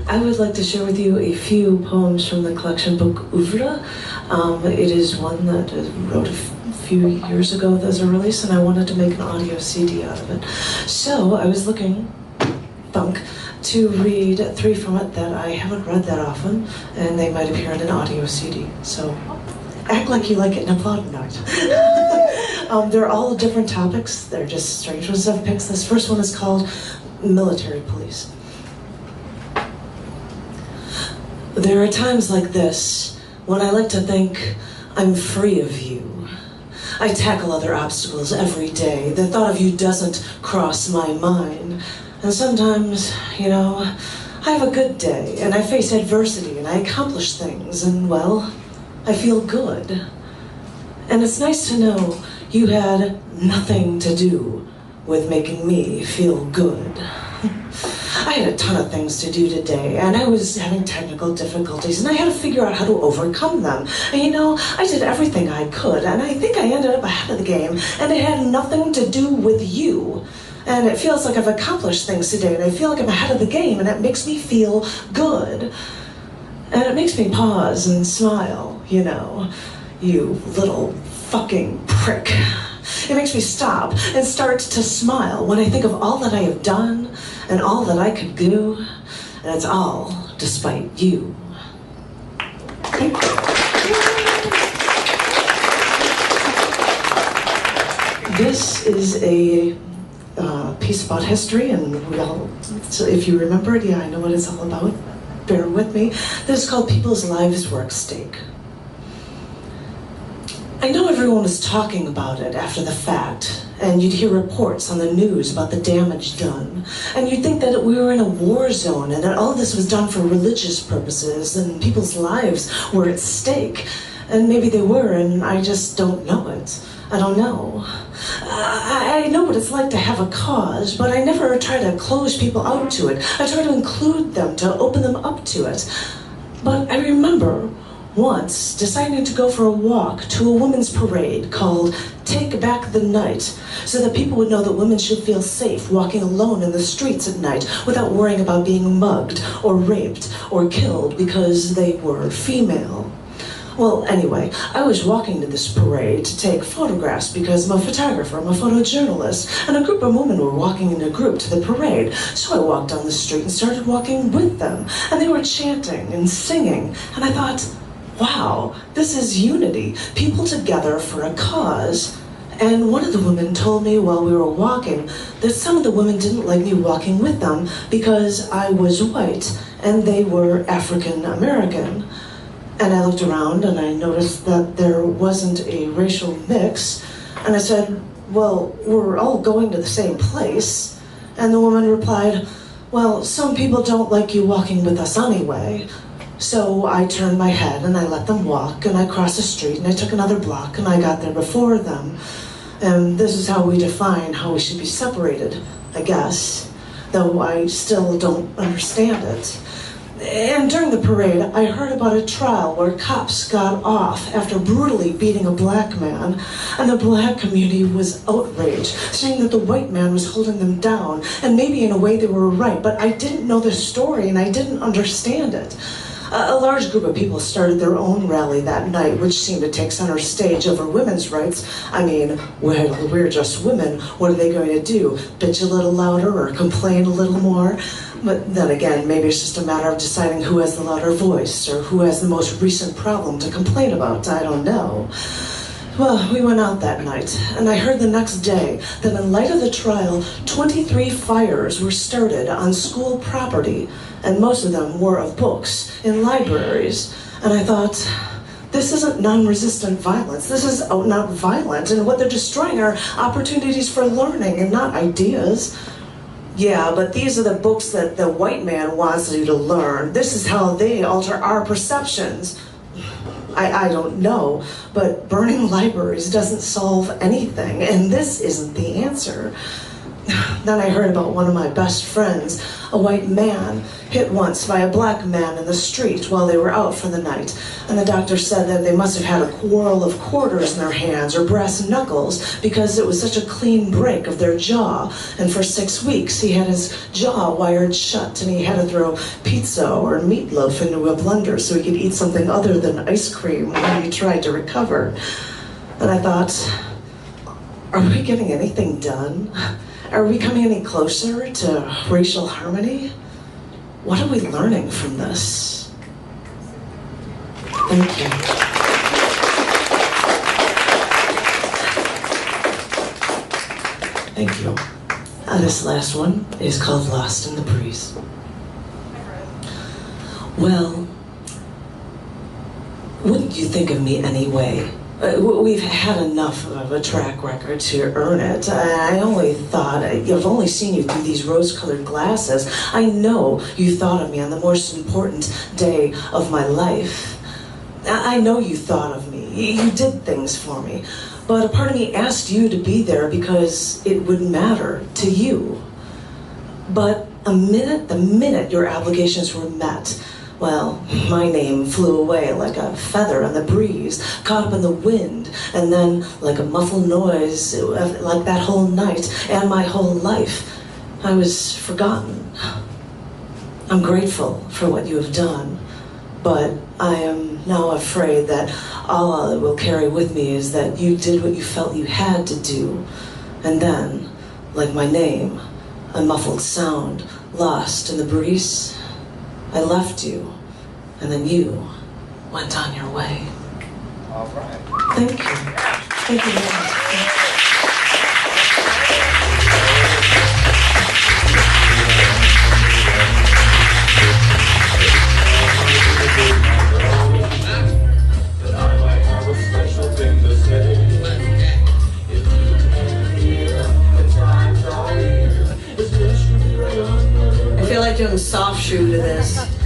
I would like to share with you a few poems from the collection book Oeuvre. It is one that I wrote a few years ago as a release, and I wanted to make an audio CD out of it. So I was looking, to read 3 from it that I haven't read that often, and they might appear in an audio CD. So act like you like it and applaud not. They're all different topics. They're just strange ones I've picked. This first one is called Military Police. There are times like this when I like to think I'm free of you. I tackle other obstacles every day. The thought of you doesn't cross my mind. And sometimes, you know, I have a good day and I face adversity and I accomplish things and, well, I feel good. And it's nice to know you had nothing to do with making me feel good. I had a ton of things to do today, and I was having technical difficulties, and I had to figure out how to overcome them. And you know, I did everything I could, and I think I ended up ahead of the game, and it had nothing to do with you. And it feels like I've accomplished things today, and I feel like I'm ahead of the game, and it makes me feel good. And it makes me pause and smile, you know, you little fucking prick. It makes me stop and start to smile when I think of all that I have done and all that I could do, and it's all despite you. Thank you. This is a piece about history, and so if you remember it, yeah, I know what it's all about. Bear with me. This is called People's Lives Were at Stake. I know everyone was talking about it after the fact, and you'd hear reports on the news about the damage done, and you'd think that we were in a war zone and that all this was done for religious purposes and people's lives were at stake. And maybe they were, and I just don't know it. I don't know. I know what it's like to have a cause, but I never try to close people out to it. I try to include them, to open them up to it. But I remember once deciding to go for a walk to a women's parade called Take Back the Night, so that people would know that women should feel safe walking alone in the streets at night without worrying about being mugged or raped or killed because they were female. Well, anyway, I was walking to this parade to take photographs because I'm a photographer, I'm a photojournalist, and a group of women were walking in a group to the parade. So I walked down the street and started walking with them, and they were chanting and singing, and I thought, wow, this is unity, people together for a cause. And one of the women told me while we were walking that some of the women didn't like me walking with them because I was white and they were African American. And I looked around and I noticed that there wasn't a racial mix. And I said, well, we're all going to the same place. And the woman replied, well, some people don't like you walking with us anyway. So I turned my head and I let them walk, and I crossed the street and I took another block and I got there before them. And this is how we define how we should be separated, I guess, though I still don't understand it. And during the parade, I heard about a trial where cops got off after brutally beating a black man, and the black community was outraged, saying that the white man was holding them down, and maybe in a way they were right, but I didn't know the story and I didn't understand it. A large group of people started their own rally that night, which seemed to take center stage over women's rights. I mean, we're just women. What are they going to do? Bitch a little louder or complain a little more? But then again, maybe it's just a matter of deciding who has the louder voice or who has the most recent problem to complain about. I don't know. Well, we went out that night, and I heard the next day that in light of the trial, 23 fires were started on school property, and most of them were of books in libraries. And I thought, this isn't non-resistant violence. This is not violent, and what they're destroying are opportunities for learning and not ideas. Yeah, but these are the books that the white man wants you to learn. This is how they alter our perceptions. I don't know, but burning libraries doesn't solve anything, and this isn't the answer. Then I heard about one of my best friends, a white man hit once by a black man in the street while they were out for the night, and the doctor said that they must have had a quarrel of quarters in their hands or brass knuckles because it was such a clean break of their jaw, and for 6 weeks he had his jaw wired shut and he had to throw pizza or meatloaf into a blender so he could eat something other than ice cream when he tried to recover. And I thought, are we getting anything done? Are we coming any closer to racial harmony? What are we learning from this? Thank you. Thank you. This last one is called Lost in the Breeze. Well, wouldn't you think of me anyway? We've had enough of a track record to earn it. I only thought, I've only seen you through these rose-colored glasses. I know you thought of me on the most important day of my life. I know you thought of me. You did things for me. But a part of me asked you to be there because it would matter to you. But the minute your obligations were met, well, my name flew away like a feather in the breeze, caught up in the wind, and then like a muffled noise, like that whole night and my whole life, I was forgotten. I'm grateful for what you have done, but I am now afraid that all it will carry with me is that you did what you felt you had to do, and then, like my name, a muffled sound, lost in the breeze, I left you, and then you went on your way. All right. Thank you. Thank you very much. I feel like doing a soft shoe to this.